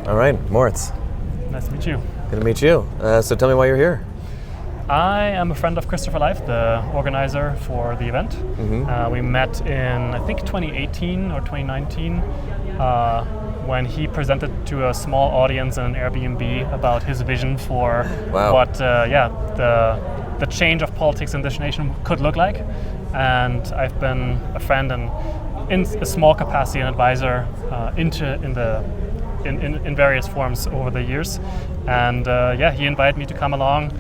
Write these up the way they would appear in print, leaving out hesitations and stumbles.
All right, Moritz. Nice to meet you. Good to meet you. So tell me why you're here. I am a friend of Christopher Life, the organizer for the event. Mm-hmm. We met in, I think, 2018 or 2019 when he presented to a small audience in an Airbnb about his vision for what the change of politics in this nation could look like. And I've been a friend and in a small capacity an advisor in various forms over the years. And he invited me to come along,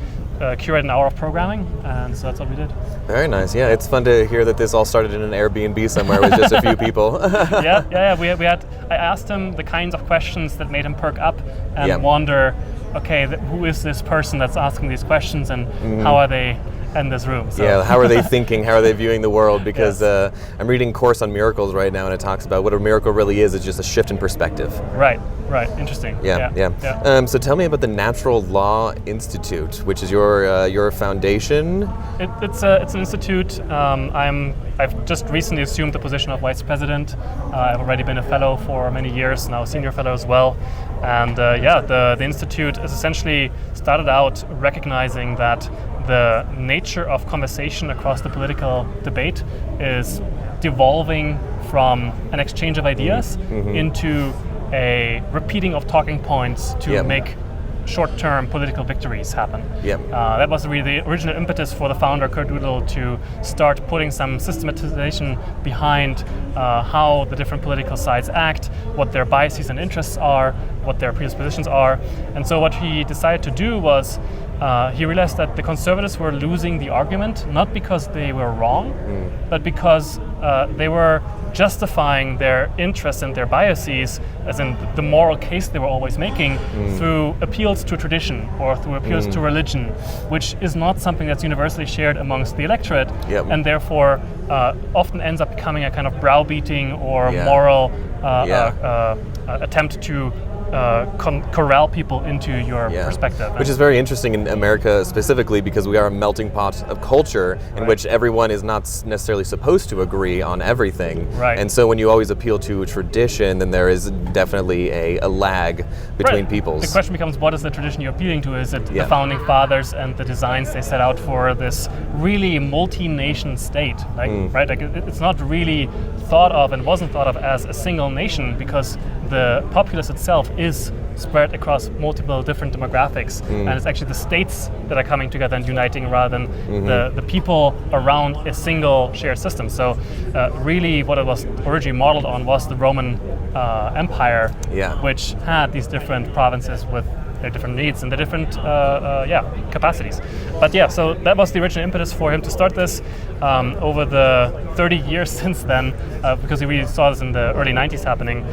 curate an hour of programming, and so that's what we did. Very nice. Yeah, it's fun to hear that this all started in an Airbnb somewhere with just a few people. We had. I asked him the kinds of questions that made him perk up and wonder, okay, who is this person that's asking these questions, and how are they in this room? So. Yeah, how are they thinking? How are they viewing the world? Because I'm reading Course on Miracles right now, and it talks about what a miracle really is. It's just a shift in perspective. Right. Interesting. Yeah. So tell me about the Natural Law Institute, which is your foundation. It's an institute. I've just recently assumed the position of vice president. I've already been a fellow for many years, now a senior fellow as well. And the institute is essentially started out recognizing that the nature of conversation across the political debate is devolving from an exchange of ideas into a repeating of talking points to make short-term political victories happen. That was really the original impetus for the founder, Kurt Doodle, to start putting some systematization behind how the different political sides act, what their biases and interests are, what their predispositions are. And so what he decided to do was he realized that the conservatives were losing the argument, not because they were wrong, but because they were justifying their interests and their biases, as in the moral case they were always making, through appeals to tradition or through appeals to religion, which is not something that's universally shared amongst the electorate, and therefore often ends up becoming a kind of browbeating or moral attempt to corral people into your perspective. Which is very interesting in America specifically, because we are a melting pot of culture in which everyone is not necessarily supposed to agree on everything. And so when you always appeal to tradition, then there is definitely a lag between peoples. The question becomes, what is the tradition you're appealing to? Is it the founding fathers and the designs they set out for this really multi-nation state? It's not really thought of and wasn't thought of as a single nation, because the populace itself is spread across multiple different demographics, and it's actually the states that are coming together and uniting rather than the people around a single shared system. So really what it was originally modeled on was the Roman Empire, which had these different provinces with their different needs and the different capacities. But so that was the original impetus for him to start this. Over the 30 years since then, because we saw this in the early 90s happening,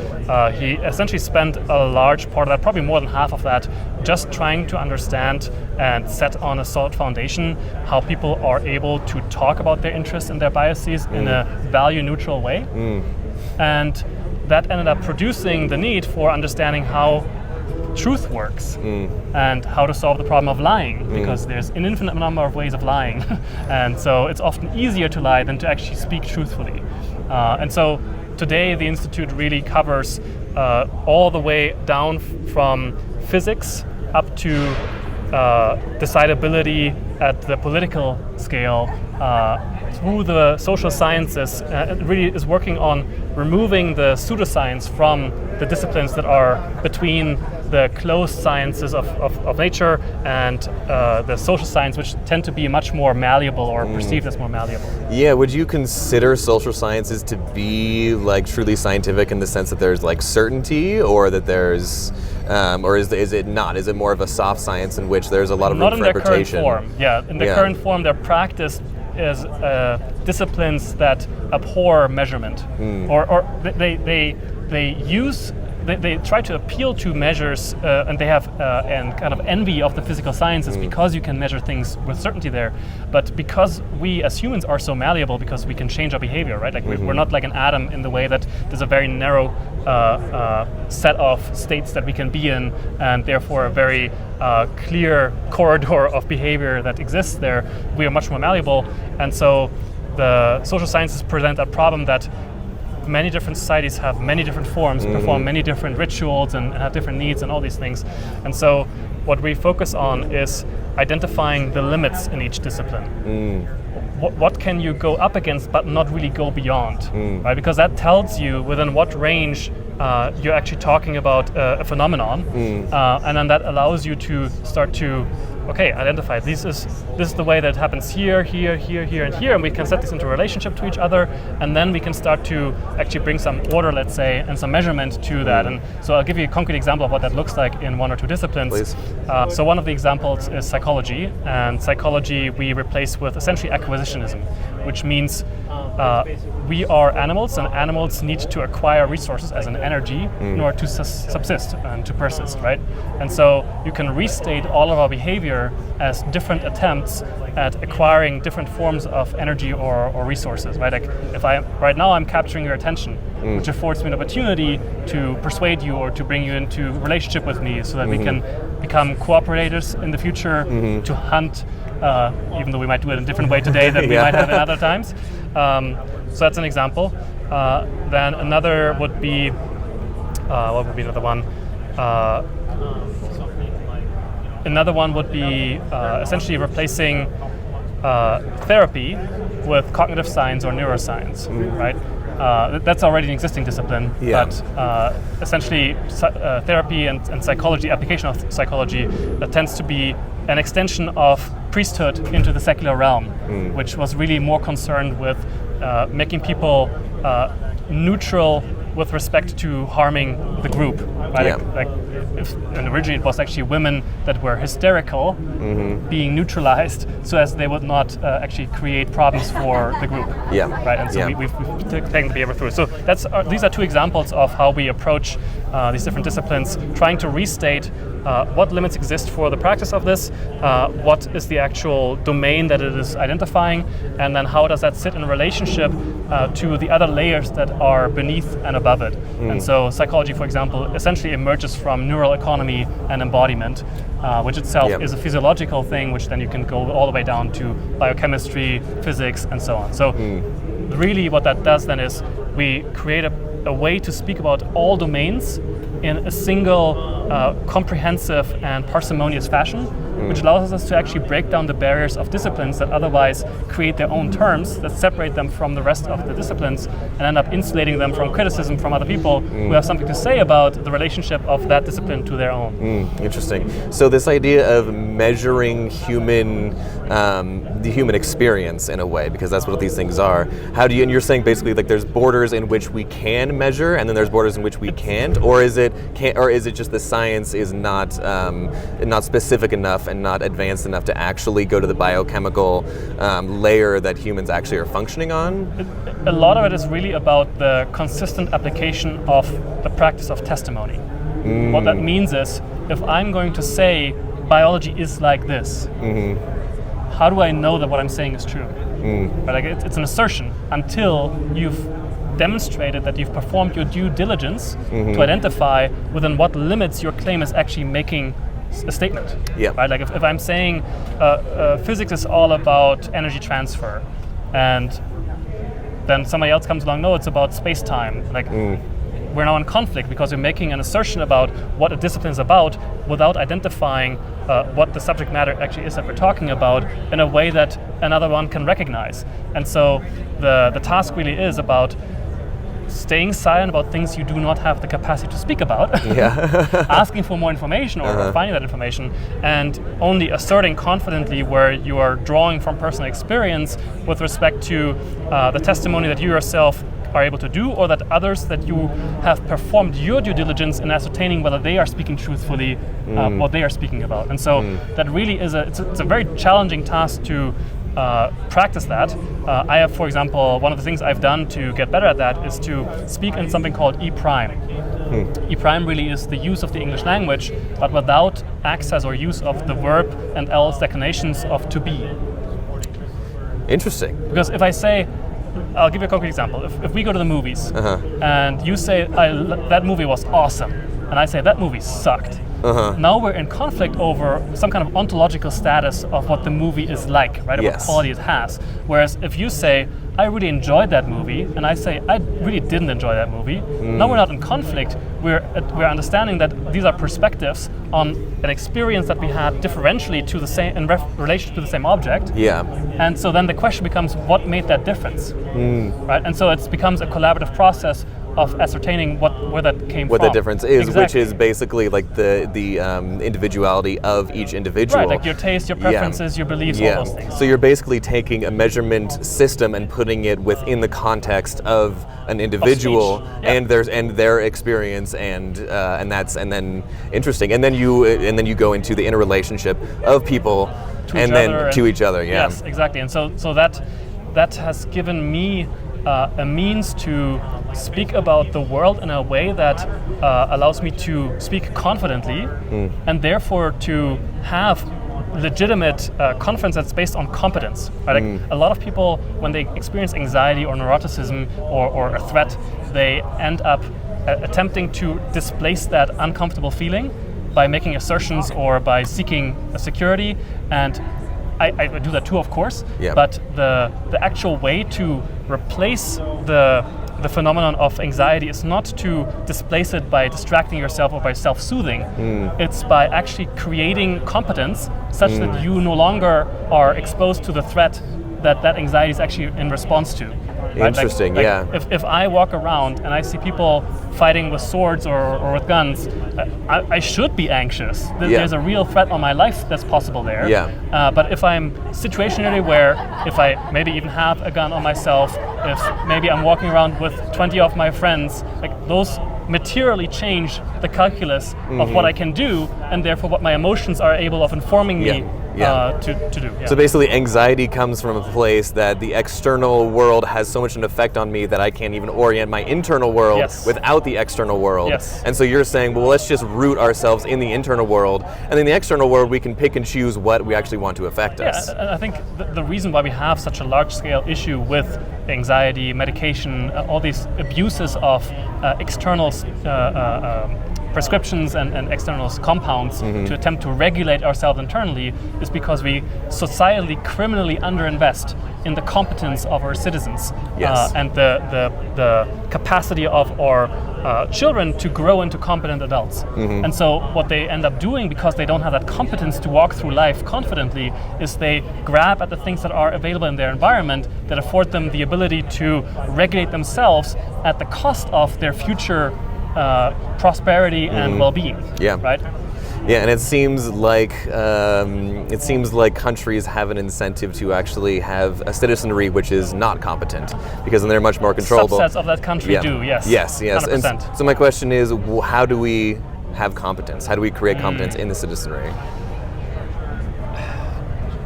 he essentially spent a large part of that, probably more than half of that, just trying to understand and set on a solid foundation how people are able to talk about their interests and their biases in a value-neutral way. And that ended up producing the need for understanding how truth works and how to solve the problem of lying, because there's an infinite number of ways of lying, and so it's often easier to lie than to actually speak truthfully. And so today the Institute really covers all the way down from physics up to decidability at the political scale through the social sciences. It really is working on removing the pseudoscience from the disciplines that are between the closed sciences of nature and the social science, which tend to be much more malleable or perceived as more malleable. Yeah, would you consider social sciences to be like truly scientific in the sense that there's like certainty, or that there's or is it not? Is it more of a soft science in which there's a lot of room for interpretation? Not in their current form. In the current form, they're practiced as disciplines that abhor measurement, or they use. They try to appeal to measures, and they have and kind of envy of the physical sciences because you can measure things with certainty there. But because we as humans are so malleable, because we can change our behavior, right? Like we're not like an atom in the way that there's a very narrow set of states that we can be in, and therefore a very clear corridor of behavior that exists there. We are much more malleable, and so the social sciences present a problem that many different societies have many different forms, perform many different rituals, and have different needs and all these things. And so what we focus on is identifying the limits in each discipline. What can you go up against but not really go beyond, right? Because that tells you within what range you're actually talking about a phenomenon, and then that allows you to start to identify this is the way that happens here, here, here, here, and here, and we can set this into relationship to each other, and then we can start to actually bring some order, let's say, and some measurement to that. And so I'll give you a concrete example of what that looks like in one or two disciplines. Please. So one of the examples is psychology, and psychology we replace with essentially acquisitionism, which means we are animals, and animals need to acquire resources as an energy in order to subsist and to persist, right? And so you can restate all of our behavior as different attempts at acquiring different forms of energy or resources, right? Like if right now I'm capturing your attention, which affords me an opportunity to persuade you or to bring you into relationship with me so that we can become cooperators in the future to hunt, even though we might do it in a different way today than we might have in other times. So that's an example. Then another would be, what would be another one? Another one would be essentially replacing therapy with cognitive science or neuroscience, right? That's already an existing discipline, but essentially therapy and psychology, application of psychology, tends to be an extension of priesthood into the secular realm, which was really more concerned with making people neutral with respect to harming the group, right? And originally it was actually women that were hysterical being neutralized so as they would not actually create problems for the group. Right? And so we've taken the behavior through. So these are two examples of how we approach these different disciplines, trying to restate what limits exist for the practice of this, what is the actual domain that it is identifying, and then how does that sit in relationship to the other layers that are beneath and above it. And so psychology, for example, essentially emerges from neural economy and embodiment, which itself is a physiological thing, which then you can go all the way down to biochemistry, physics, and so on. So really what that does then is we create a way to speak about all domains in a single comprehensive and parsimonious fashion, which allows us to actually break down the barriers of disciplines that otherwise create their own terms that separate them from the rest of the disciplines and end up insulating them from criticism from other people who have something to say about the relationship of that discipline to their own. Interesting. So this idea of measuring the human experience in a way, because that's what these things are. How do you? And you're saying basically like there's borders in which we can measure, and then there's borders in which we can't, or is it just the science is not specific enough and not advanced enough to actually go to the biochemical layer that humans actually are functioning on? A lot of it is really about the consistent application of the practice of testimony. What that means is, if I'm going to say biology is like this, how do I know that what I'm saying is true? Right? Like it's an assertion until you've demonstrated that you've performed your due diligence to identify within what limits your claim is actually making a statement. Right? Like if I'm saying physics is all about energy transfer, and then somebody else comes along, no, it's about space-time. Like we're now in conflict because we're making an assertion about what a discipline is about without identifying what the subject matter actually is that we're talking about in a way that another one can recognize. And so the task really is about staying silent about things you do not have the capacity to speak about, asking for more information or finding that information, and only asserting confidently where you are drawing from personal experience with respect to the testimony that you yourself are able to do, or that others that you have performed your due diligence in ascertaining whether they are speaking truthfully what they are speaking about. And so that really is it's a very challenging task to practice that. I have, for example, one of the things I've done to get better at that is to speak in something called E prime. E prime really is the use of the English language, but without access or use of the verb and else declinations of to be. Interesting. Because if I say, I'll give you a concrete example. If we go to the movies and you say, that movie was awesome, and I say, that movie sucked, Now we're in conflict over some kind of ontological status of what the movie is like, right? Or what quality it has. Whereas if you say, I really enjoyed that movie, and I say, I really didn't enjoy that movie, now we're not in conflict. We're understanding that these are perspectives on an experience that we had differentially to the same, in relation to the same object. Yeah. And so then the question becomes, what made that difference? Right? And so it becomes a collaborative process of ascertaining where that came from. What the difference is, which is basically like the individuality of each individual. Right, like your taste, your preferences, your beliefs, all those things. So you're basically taking a measurement system and putting it within the context of an individual and their experience, and then interesting, and then you go into the interrelationship of people to each other. Yeah. Yes, exactly. And so that has given me a means to speak about the world in a way that allows me to speak confidently and therefore to have legitimate confidence that's based on competence. Right? Like a lot of people, when they experience anxiety or neuroticism or a threat, they end up attempting to displace that uncomfortable feeling by making assertions or by seeking a security. And I do that too, of course, but the actual way to replace the phenomenon of anxiety is not to displace it by distracting yourself or by self-soothing. It's by actually creating competence such that you no longer are exposed to the threat that anxiety is actually in response to. Right? Interesting, If I walk around and I see people fighting with swords or with guns, I should be anxious. There's a real threat on my life that's possible there. But if I'm situationary, where if I maybe even have a gun on myself, if maybe I'm walking around with 20 of my friends, like those materially change the calculus of what I can do, and therefore what my emotions are able of informing me to do. So basically anxiety comes from a place that the external world has so much an effect on me that I can't even orient my internal world without the external world. And so you're saying, well, let's just root ourselves in the internal world, and in the external world we can pick and choose what we actually want to affect us. And I think the reason why we have such a large-scale issue with anxiety, medication, all these abuses of external prescriptions and external compounds to attempt to regulate ourselves internally is because we societally, criminally underinvest in the competence of our citizens and the capacity of our children to grow into competent adults. And so what they end up doing, because they don't have that competence to walk through life confidently, is they grab at the things that are available in their environment that afford them the ability to regulate themselves at the cost of their future prosperity and well-being. Right? Yeah, and it seems like countries have an incentive to actually have a citizenry which is not competent, because then they're much more controllable. Subsets of that country do, yes. Yes. 100%. And so my question is, how do we have competence? How do we create competence in the citizenry?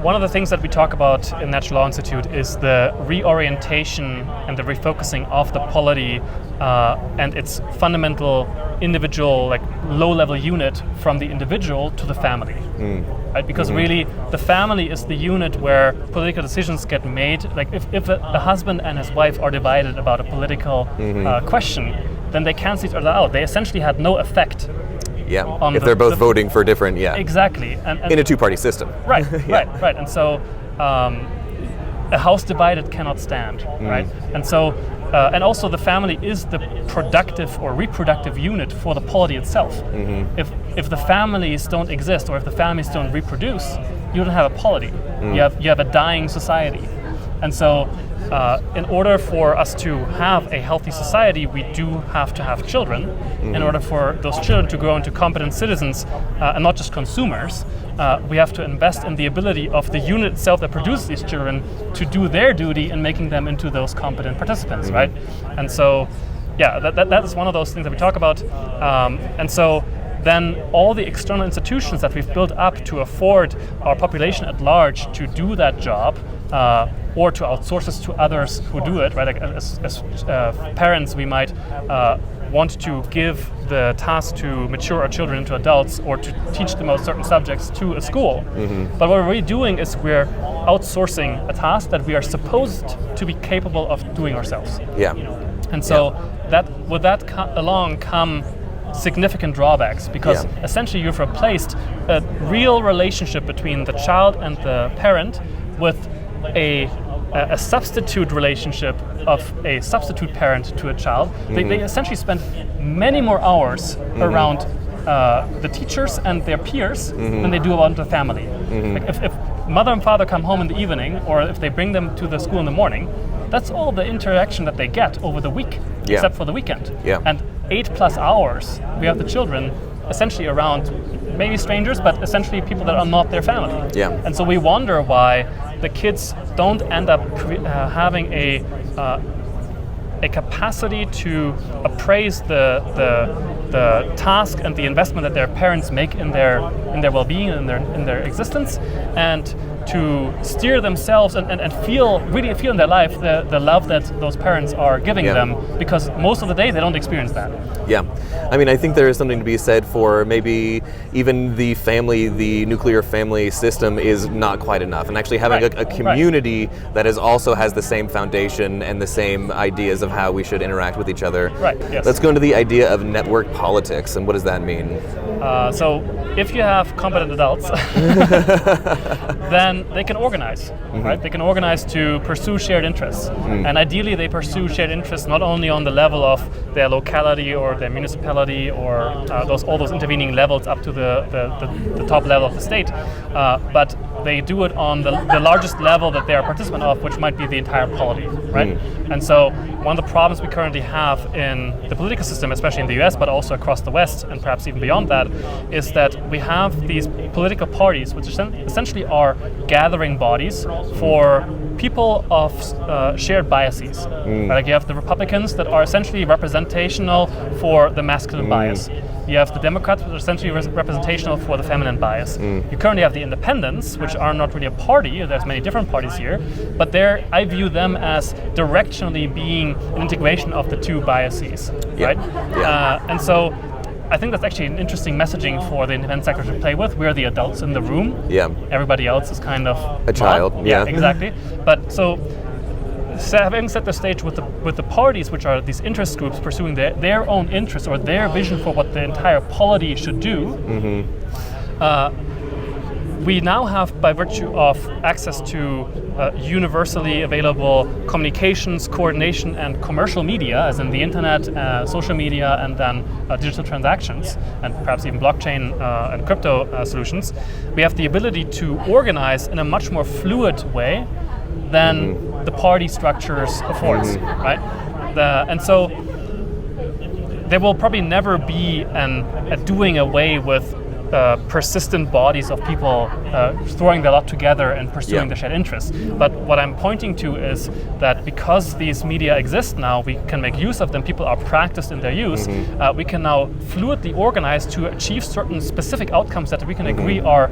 One of the things that we talk about in Natural Law Institute is the reorientation and the refocusing of the polity and its fundamental individual, like low-level unit from the individual to the family. Right? Because really, the family is the unit where political decisions get made. Like if a husband and his wife are divided about a political question, then they cancel each other out. They essentially had no effect. If they're both voting for different, exactly, and in a two-party system. Right. And so a house divided cannot stand, right? And so, and also the family is the productive or reproductive unit for the polity itself. If the families don't exist, or if the families don't reproduce, you don't have a polity. You have a dying society. And so, in order for us to have a healthy society, we do have to have children. In order for those children to grow into competent citizens and not just consumers, we have to invest in the ability of the unit itself that produces these children to do their duty in making them into those competent participants, right? And so, that is one of those things that we talk about. And so, then all the external institutions that we've built up to afford our population at large to do that job, or to outsource this to others who do it, right? Like as parents, we might want to give the task to mature our children into adults, or to teach them about certain subjects to a school. But what we're really doing is we're outsourcing a task that we are supposed to be capable of doing ourselves. And so that with that along come significant drawbacks, because essentially you've replaced a real relationship between the child and the parent with a substitute relationship of a substitute parent to a child. They essentially spend many more hours around the teachers and their peers than they do around the family. Like if mother and father come home in the evening, or if they bring them to the school in the morning, that's all the interaction that they get over the week, except for the weekend. And 8+ hours, we have the children essentially around maybe strangers, but essentially people that are not their family. And so we wonder why the kids don't end up having a capacity to appraise the task and the investment that their parents make in their well-being and in their existence, and to steer themselves and really feel in their life the love that those parents are giving them, because most of the day they don't experience that. I mean, I think there is something to be said for maybe even the nuclear family system is not quite enough, and actually having a community that also has the same foundation and the same ideas of how we should interact with each other. Let's go into the idea of network politics, and what does that mean? So if you have competent adults, then they can organize, right? They can organize to pursue shared interests. And ideally they pursue shared interests not only on the level of their locality or their municipality or all those intervening levels up to the top level of the state, but they do it on the largest level that they are a participant of, which might be the entire polity, right? And so one of the problems we currently have in the political system, especially in the US, but also across the West and perhaps even beyond that, is that we have these political parties, which essentially are gathering bodies for people of shared biases. Like you have the Republicans that are essentially representational for the masculine bias. You have the Democrats, which are essentially representational for the feminine bias. You currently have the Independents, which are not really a party. There's many different parties here, but I view them as directionally being an integration of the two biases, right? And so I think that's actually an interesting messaging for the independent sector to play with. We're the adults in the room. Everybody else is kind of a child. Exactly. But so having set the stage with the parties, which are these interest groups pursuing their own interests or their vision for what the entire polity should do, we now have, by virtue of access to universally available communications, coordination, and commercial media, as in the internet, social media, and then digital transactions, and perhaps even blockchain and crypto solutions, we have the ability to organize in a much more fluid way than the party structures affords, right? And so there will probably never be a doing away with persistent bodies of people throwing their lot together and pursuing the shared interests. But what I'm pointing to is that because these media exist now, we can make use of them, people are practiced in their use, we can now fluidly organize to achieve certain specific outcomes that we can agree are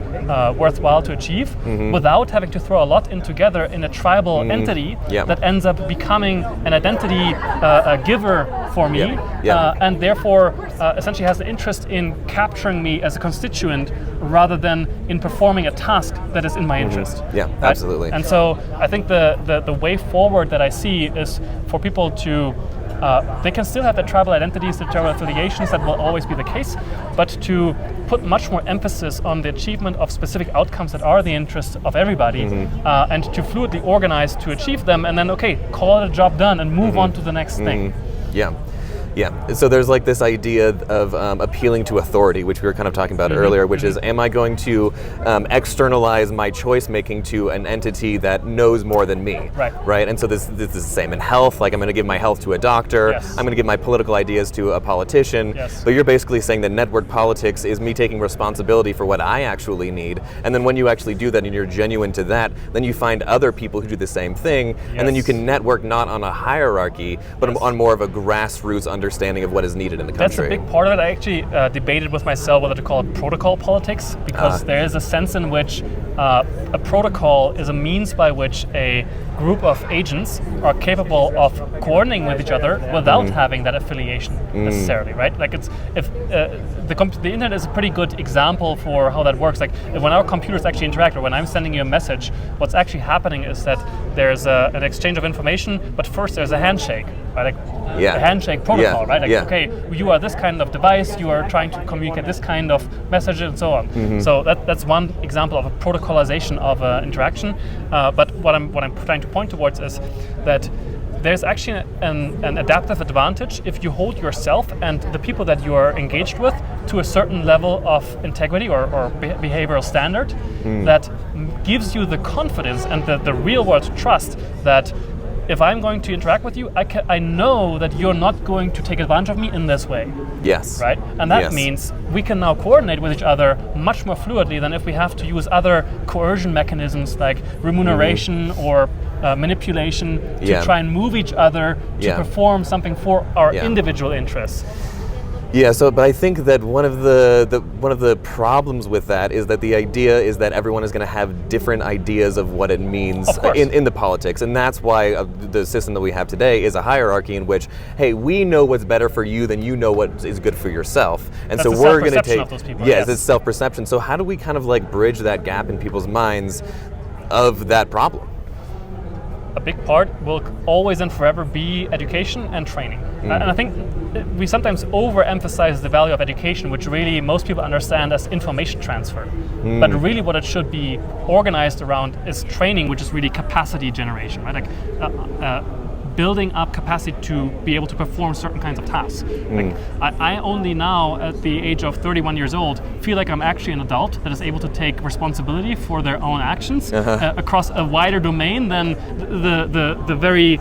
worthwhile to achieve without having to throw a lot in together in a tribal entity that ends up becoming an identity giver for me, and therefore essentially has an interest in capturing me as a constituent rather than in performing a task that is in my interest. Absolutely. And so I think the way forward that I see is for people to they can still have their tribal identities, their tribal affiliations, that will always be the case, but to put much more emphasis on the achievement of specific outcomes that are the interest of everybody, and to fluidly organize to achieve them, and then call it a job done and move on to the next thing. So there's like this idea of appealing to authority, which we were kind of talking about earlier, which is, am I going to externalize my choice making to an entity that knows more than me? Right? And so this is the same in health. Like, I'm going to give my health to a doctor. I'm going to give my political ideas to a politician. But you're basically saying that network politics is me taking responsibility for what I actually need. And then when you actually do that and you're genuine to that, then you find other people who do the same thing. And then you can network not on a hierarchy, but on more of a grassroots understanding of what is needed in the country. That's a big part of it. I actually debated with myself whether to call it protocol politics, because there is a sense in which a protocol is a means by which a group of agents are capable of coordinating with each other without having that affiliation necessarily, right? Like the internet is a pretty good example for how that works. Like when our computers actually interact, or when I'm sending you a message, what's actually happening is that there's an exchange of information, but first there's a handshake, right? Like a handshake protocol, right? Like, okay, you are this kind of device, you are trying to communicate this kind of message and so on. So that's one example of a protocolization of interaction. But what I'm trying to point towards is that there's actually an adaptive advantage if you hold yourself and the people that you are engaged with to a certain level of integrity or behavioral standard that gives you the confidence and the real world trust that if I'm going to interact with you, I know that you're not going to take advantage of me in this way. Yes. Right? And that means we can now coordinate with each other much more fluidly than if we have to use other coercion mechanisms like remuneration or manipulation to try and move each other to perform something for our individual interests. Yeah, but I think that one of the problems with that is that the idea is that everyone is going to have different ideas of what it means in the politics, and that's why the system that we have today is a hierarchy in which, hey, we know what's better for you than you know what is good for yourself, and that's so we're going to take of those people, it's self-perception. So how do we kind of like bridge that gap in people's minds of that problem? A big part will always and forever be education and training. And I think we sometimes overemphasize the value of education, which really most people understand as information transfer. But really what it should be organized around is training, which is really capacity generation, right? Like building up capacity to be able to perform certain kinds of tasks. Like I only now, at the age of 31 years old, feel like I'm actually an adult that is able to take responsibility for their own actions across a wider domain than the very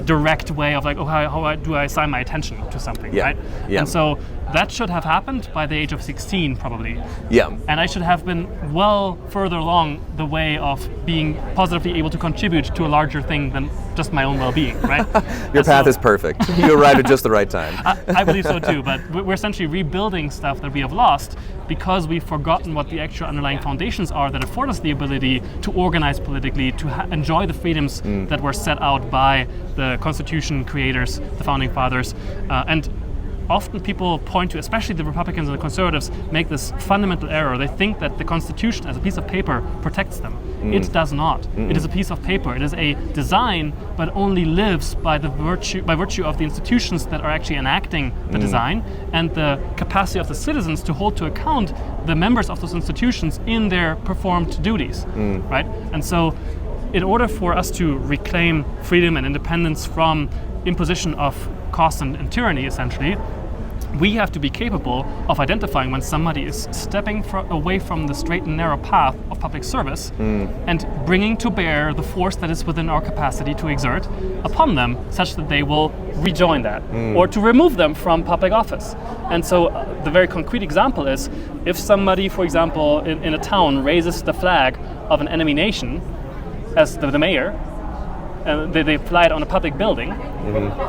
direct way of like, how do I assign my attention to something, right? And so that should have happened by the age of 16, probably. And I should have been well further along the way of being positively able to contribute to a larger thing than just my own well-being, right? Your path is perfect. You arrived at just the right time. I believe so too, but we're essentially rebuilding stuff that we have lost because we've forgotten what the actual underlying foundations are that afford us the ability to organize politically, to enjoy the freedoms that were set out by the Constitution creators, the Founding Fathers, and often people point to, especially the Republicans and the Conservatives, make this fundamental error. They think that the Constitution as a piece of paper protects them. It does not. It is a piece of paper. It is a design, but only lives by virtue of the institutions that are actually enacting the design and the capacity of the citizens to hold to account the members of those institutions in their performed duties, right? And so in order for us to reclaim freedom and independence from imposition of cost and tyranny, essentially, we have to be capable of identifying when somebody is stepping away from the straight and narrow path of public service and bringing to bear the force that is within our capacity to exert upon them, such that they will rejoin that, or to remove them from public office. And so the very concrete example is if somebody, for example, in a town raises the flag of an enemy nation as the mayor, and they fly it on a public building,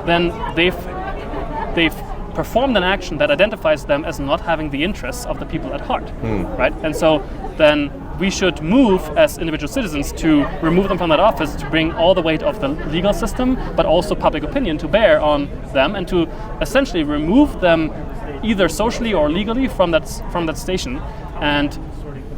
then they've performed an action that identifies them as not having the interests of the people at heart, right? And so then we should move as individual citizens to remove them from that office, to bring all the weight of the legal system, but also public opinion to bear on them, and to essentially remove them either socially or legally from that station. And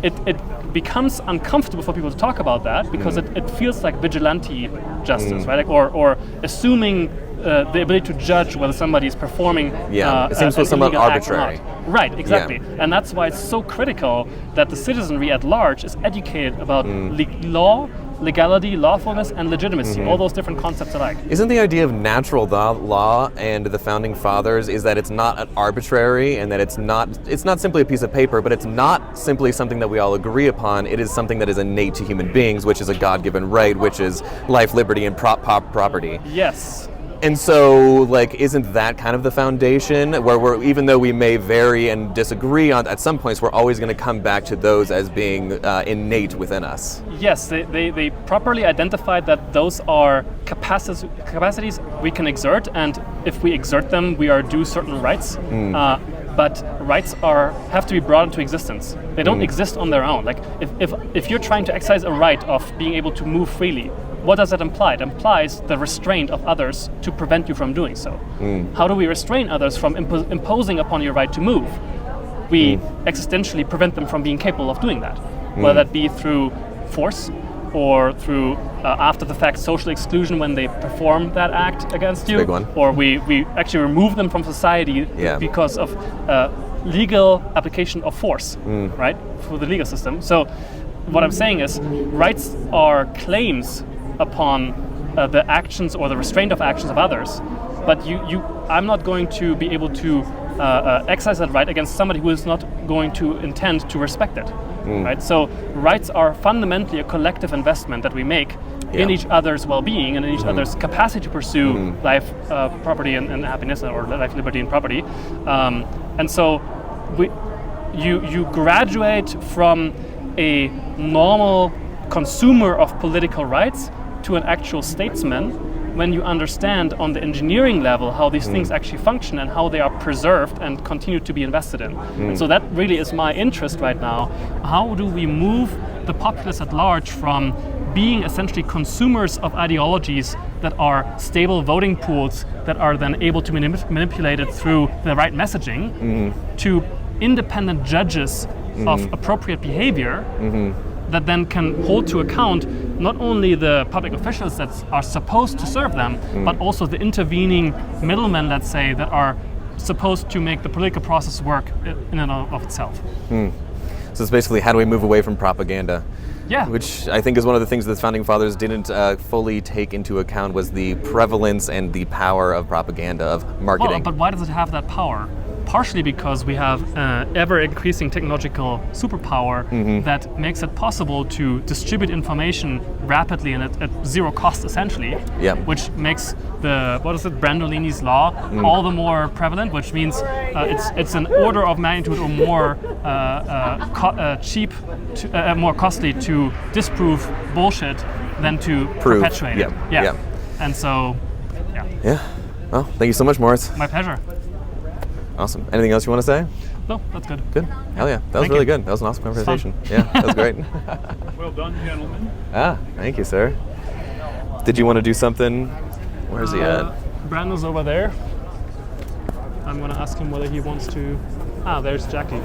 it becomes uncomfortable for people to talk about that because it feels like vigilante justice, right? Like, or assuming the ability to judge whether somebody is performing it seems somewhat arbitrary. Right, exactly. And that's why it's so critical that the citizenry at large is educated about law, legality, lawfulness, and legitimacy, all those different concepts alike. Isn't the idea of natural law and the Founding Fathers is that it's not arbitrary and that it's not simply a piece of paper, but it's not simply something that we all agree upon. It is something that is innate to human beings, which is a God-given right, which is life, liberty, and property. Yes. And so, like, isn't that kind of the foundation where even though we may vary and disagree at some points, we're always going to come back to those as being innate within us? Yes, they properly identified that those are capacities we can exert, and if we exert them, we are due certain rights. But rights have to be brought into existence. They don't exist on their own. Like if you're trying to exercise a right of being able to move freely, what does that imply? It implies the restraint of others to prevent you from doing so. How do we restrain others from imposing upon your right to move? We existentially prevent them from being capable of doing that, whether that be through force or through after-the-fact social exclusion when they perform that act against you, big one. or we actually remove them from society because of legal application of force, right, through the legal system. So what I'm saying is rights are claims upon the actions or the restraint of actions of others, but I'm not going to be able to exercise that right against somebody who is not going to intend to respect it. Right? So rights are fundamentally a collective investment that we make in each other's well-being and in each other's capacity to pursue life, property, and happiness, or life, liberty, and property. And so you graduate from a normal consumer of political rights to an actual statesman when you understand on the engineering level how these things actually function and how they are preserved and continue to be invested in. And so that really is my interest right now. How do we move the populace at large from being essentially consumers of ideologies that are stable voting pools that are then able to be manipulated through the right messaging to independent judges of appropriate behavior that then can hold to account not only the public officials that are supposed to serve them, but also the intervening middlemen, let's say, that are supposed to make the political process work in and of itself. So it's basically, how do we move away from propaganda? Yeah. Which I think is one of the things that the Founding Fathers didn't fully take into account, was the prevalence and the power of propaganda, of marketing. Well, but why does it have that power? Partially because we have ever-increasing technological superpower that makes it possible to distribute information rapidly and at zero cost, essentially, which makes the, Brandolini's law all the more prevalent, which means it's an order of magnitude or more more costly to disprove bullshit than to perpetuate it. And so, Well, thank you so much, Moritz. My pleasure. Awesome. Anything else you want to say? No, that's good. Good. Hell yeah. That was really good. That was an awesome conversation. Yeah, that was great. Well done, gentlemen. Thank you, sir. Did you want to do something? Where's he at? Brandon's over there. I'm going to ask him whether he wants to... there's Jackie.